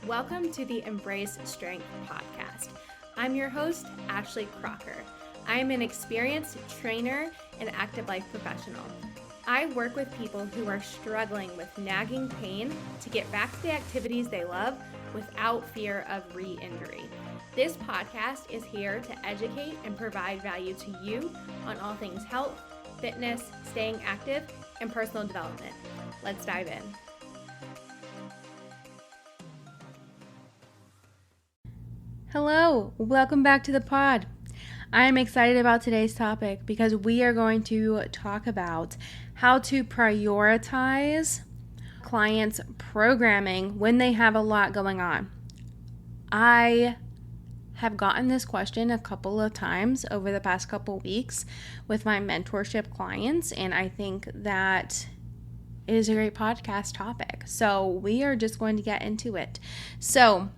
Welcome to the Embrace Strength podcast. I'm your host, Ashley Crocker. I am an experienced trainer and active life professional. I work with people who are struggling with nagging pain to get back to the activities they love without fear of re-injury. This podcast is here to educate and provide value to you on all things health, fitness, staying active, and personal development. Let's dive in. Hello, welcome back to the pod. I am excited about today's topic because we are going to talk about how to prioritize clients' programming when they have a lot going on. I have gotten this question a couple of times over the past couple weeks with my mentorship clients, and I think that it is a great podcast topic. So we are just going to get into it. So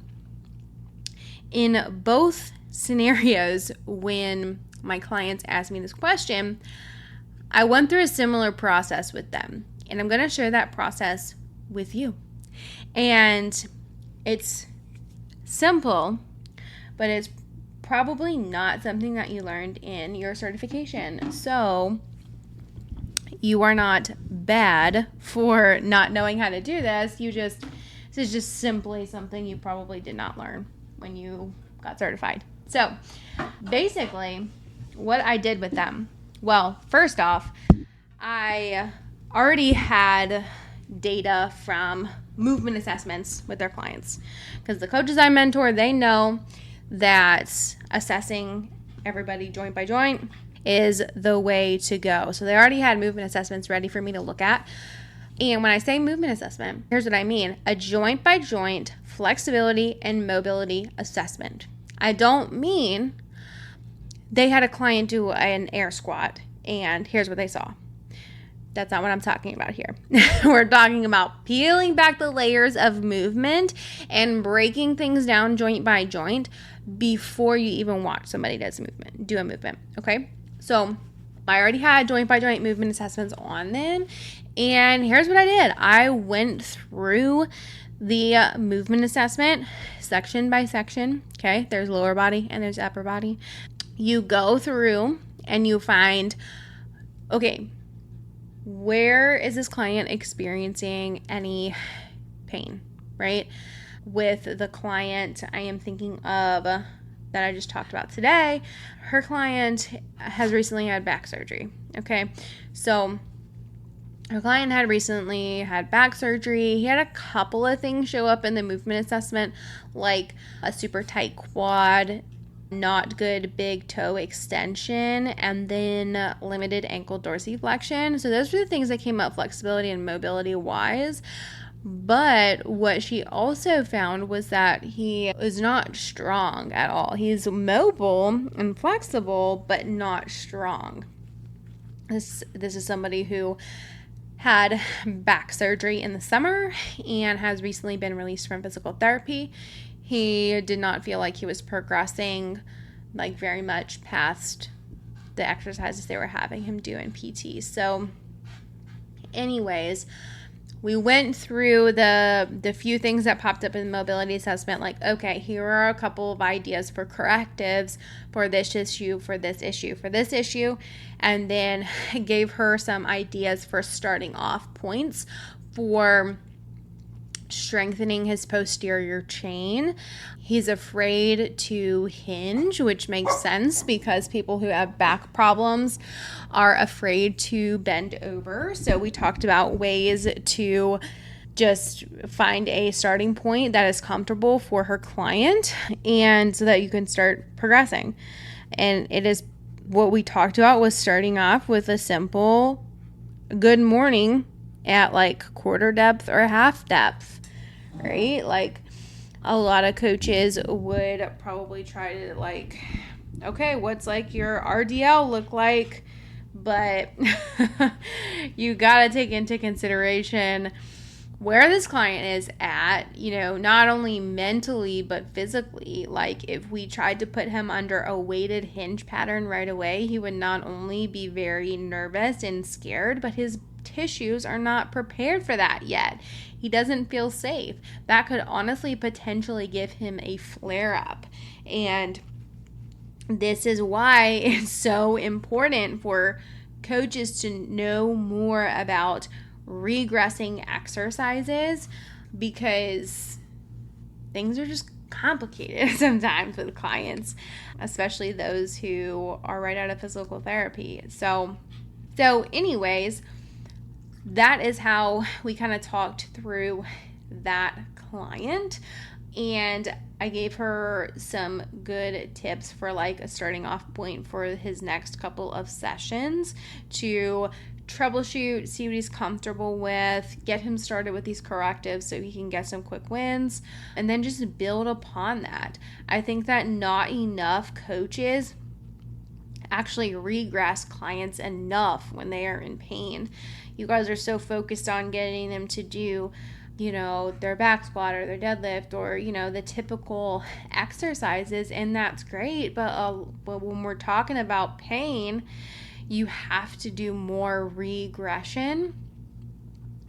in both scenarios, when my clients ask me this question, I went through a similar process with them, and I'm going to share that process with you. And it's simple, but it's probably not something that you learned in your certification. So you are not bad for not knowing how to do this. This is just simply something you probably did not learn when you got certified. So basically what I did with them, well, first off, I already had data from movement assessments with their clients because the coaches I mentor, they know that assessing everybody joint by joint is the way to go. So they already had movement assessments ready for me to look at. And when I say movement assessment, here's what I mean: a joint by joint flexibility and mobility assessment. I don't mean they had a client do an air squat and here's what they saw. That's not what I'm talking about here. We're talking about peeling back the layers of movement and breaking things down joint by joint before you even watch somebody do a movement. Okay? So I already had joint by joint movement assessments on them. And here's what I did. I went through the movement assessment section by section. Okay? There's lower body and there's upper body. You go through and you find, okay, where is this client experiencing any pain, right? With the client I am thinking of that I just talked about today, her client has recently had back surgery, okay? So her client had recently had back surgery. He had a couple of things show up in the movement assessment, like a super tight quad, not good big toe extension, and then limited ankle dorsiflexion. So those were the things that came up flexibility and mobility wise. But what she also found was that he is not strong at all. He's mobile and flexible, but not strong. This is somebody who had back surgery in the summer and has recently been released from physical therapy. He did not feel like he was progressing very much past the exercises they were having him do in PT. So anyways, we went through the few things that popped up in the mobility assessment, like, okay, here are a couple of ideas for correctives for this issue, for this issue, for this issue, and then gave her some ideas for starting off points for strengthening his posterior chain. He's afraid to hinge, which makes sense because people who have back problems are afraid to bend over. So we talked about ways to just find a starting point that is comfortable for her client and so that you can start progressing. And it is what we talked about was starting off with a simple good morning at quarter depth or half depth, right? Like a lot of coaches would probably try to okay, what's your RDL look like? But you got to take into consideration where this client is at, not only mentally, but physically. If we tried to put him under a weighted hinge pattern right away, he would not only be very nervous and scared, but his tissues are not prepared for that yet. He doesn't feel safe. That could honestly potentially give him a flare up. And this is why it's so important for coaches to know more about regressing exercises, because things are just complicated sometimes with clients, especially those who are right out of physical therapy. So anyways, that is how we kind of talked through that client. And I gave her some good tips for like a starting off point for his next couple of sessions to troubleshoot, see what he's comfortable with, get him started with these correctives so he can get some quick wins, and then just build upon that. I think that not enough coaches actually regress clients enough when they are in pain. You guys are so focused on getting them to do, their back squat or their deadlift or, the typical exercises, and that's great. But when we're talking about pain, you have to do more regression.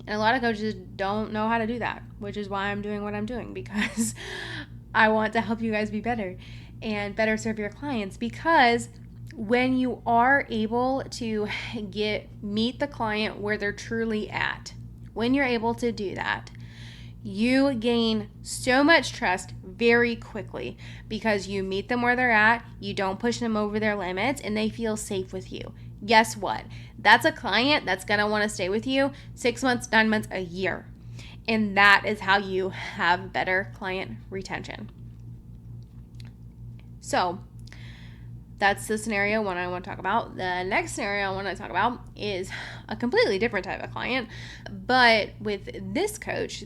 And a lot of coaches don't know how to do that, which is why I'm doing what I'm doing, because I want to help you guys be better and better serve your clients. Because when you are able to meet the client where they're truly at, when you're able to do that, you gain so much trust very quickly, because you meet them where they're at, you don't push them over their limits, and they feel safe with you. Guess what? That's a client that's going to want to stay with you 6 months, 9 months, a year. And that is how you have better client retention. So that's the scenario one I want to talk about. The next scenario I want to talk about is a completely different type of client. But with this coach,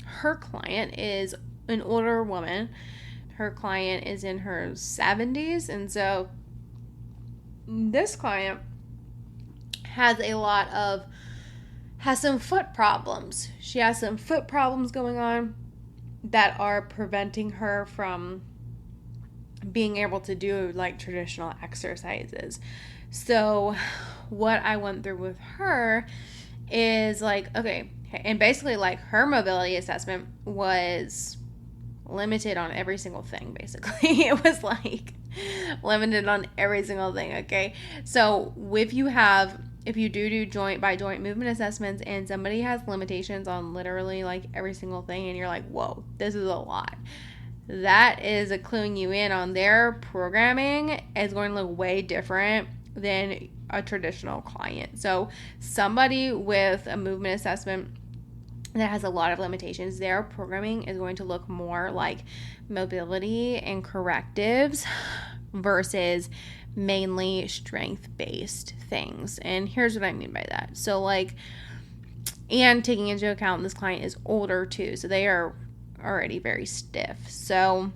her client is an older woman. Her client is in her 70s. And so this client has some foot problems. She has some foot problems going on that are preventing her from being able to do like traditional exercises. So what I went through with her is like, okay, and basically like her mobility assessment was limited on every single thing, basically. It was like limited on every single thing, okay? So if you do joint by joint movement assessments and somebody has limitations on literally like every single thing and you're like, whoa, this is a lot, that is a cluing you in on their programming is going to look way different than a traditional client. So somebody with a movement assessment that has a lot of limitations, their programming is going to look more like mobility and correctives versus mainly strength-based things. And here's what I mean by that. So and taking into account this client is older too, so they are already very stiff. So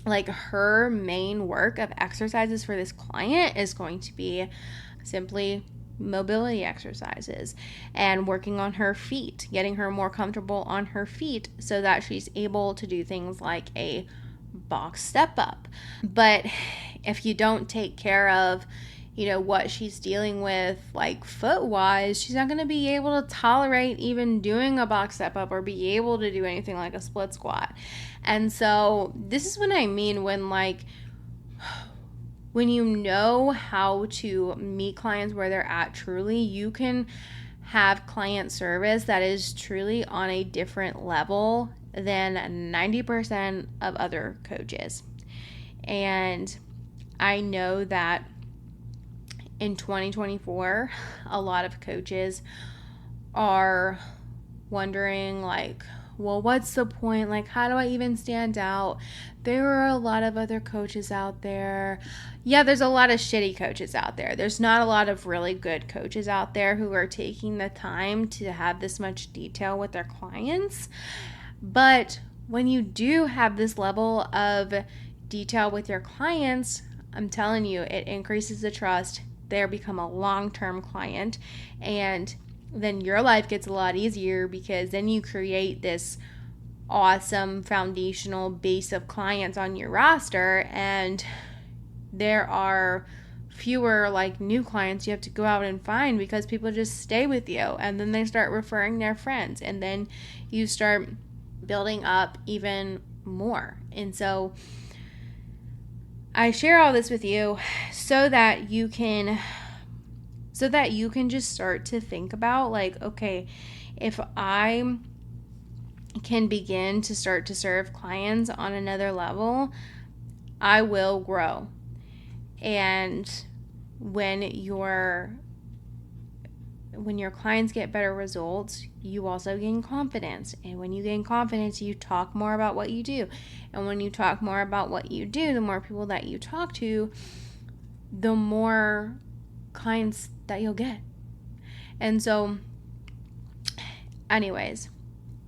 her main work of exercises for this client is going to be simply mobility exercises and working on her feet, getting her more comfortable on her feet so that she's able to do things like a box step up. But if you don't take care of what she's dealing with like foot wise, she's not going to be able to tolerate even doing a box step up or be able to do anything like a split squat. And so this is what I mean when you know how to meet clients where they're at truly, you can have client service that is truly on a different level than 90% of other coaches. And I know that in 2024, a lot of coaches are wondering well, what's the point? How do I even stand out? There are a lot of other coaches out there. Yeah, there's a lot of shitty coaches out there. There's not a lot of really good coaches out there who are taking the time to have this much detail with their clients. But when you do have this level of detail with your clients, I'm telling you, it increases the trust. They become a long-term client, and then your life gets a lot easier because then you create this awesome foundational base of clients on your roster, and there are fewer like new clients you have to go out and find, because people just stay with you, and then they start referring their friends, and then you start building up even more. And so I share all this with you so that you can just start to think about, like, okay, if I can begin to start to serve clients on another level, I will grow. And when your clients get better results, you also gain confidence. And when you gain confidence, you talk more about what you do. And when you talk more about what you do, the more people that you talk to, the more clients that you'll get. And so, anyways,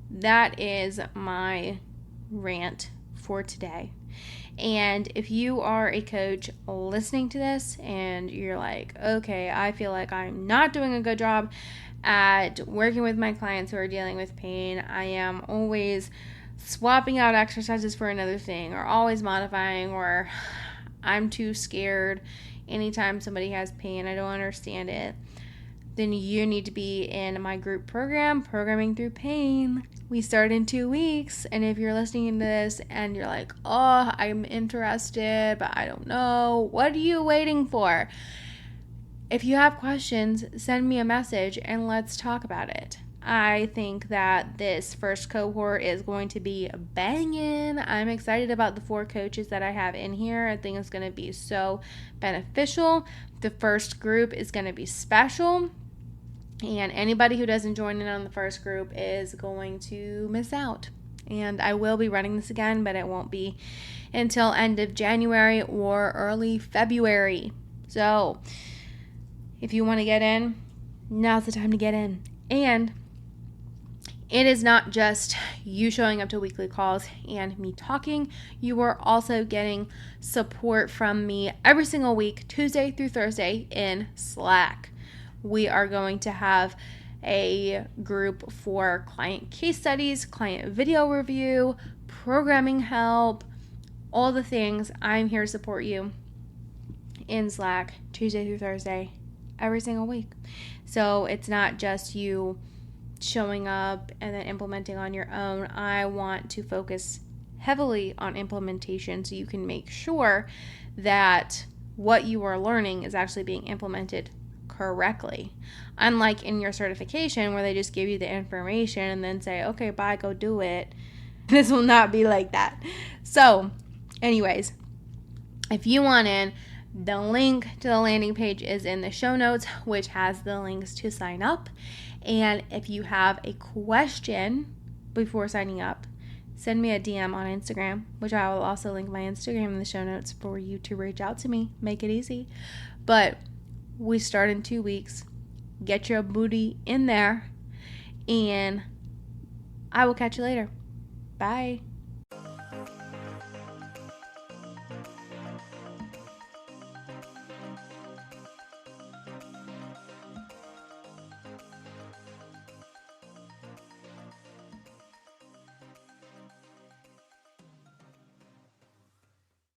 that is my rant for today. And if you are a coach listening to this and you're like, okay, I feel like I'm not doing a good job at working with my clients who are dealing with pain. I am always swapping out exercises for another thing, or always modifying, or I'm too scared anytime somebody has pain, I don't understand it. Then you need to be in my group program, Programming Through Pain. We start in 2 weeks. And if you're listening to this and you're like, oh, I'm interested, but I don't know, what are you waiting for? If you have questions, send me a message and let's talk about it. I think that this first cohort is going to be banging. I'm excited about the 4 coaches that I have in here. I think it's going to be so beneficial. The first group is going to be special. And anybody who doesn't join in on the first group is going to miss out. And I will be running this again, but it won't be until end of January or early February. So if you want to get in, now's the time to get in. And it is not just you showing up to weekly calls and me talking. You are also getting support from me every single week, Tuesday through Thursday, in Slack. We are going to have a group for client case studies, client video review, programming help, all the things. I'm here to support you in Slack Tuesday through Thursday every single week. So it's not just you showing up and then implementing on your own. I want to focus heavily on implementation so you can make sure that what you are learning is actually being implemented correctly. Unlike in your certification where they just give you the information and then say, okay, bye, go do it. This will not be like that. So, anyways, if you want in, the link to the landing page is in the show notes, which has the links to sign up. And if you have a question before signing up, send me a DM on Instagram, which I will also link my Instagram in the show notes for you to reach out to me. Make it easy. But we start in 2 weeks. Get your booty in there, and I will catch you later. Bye.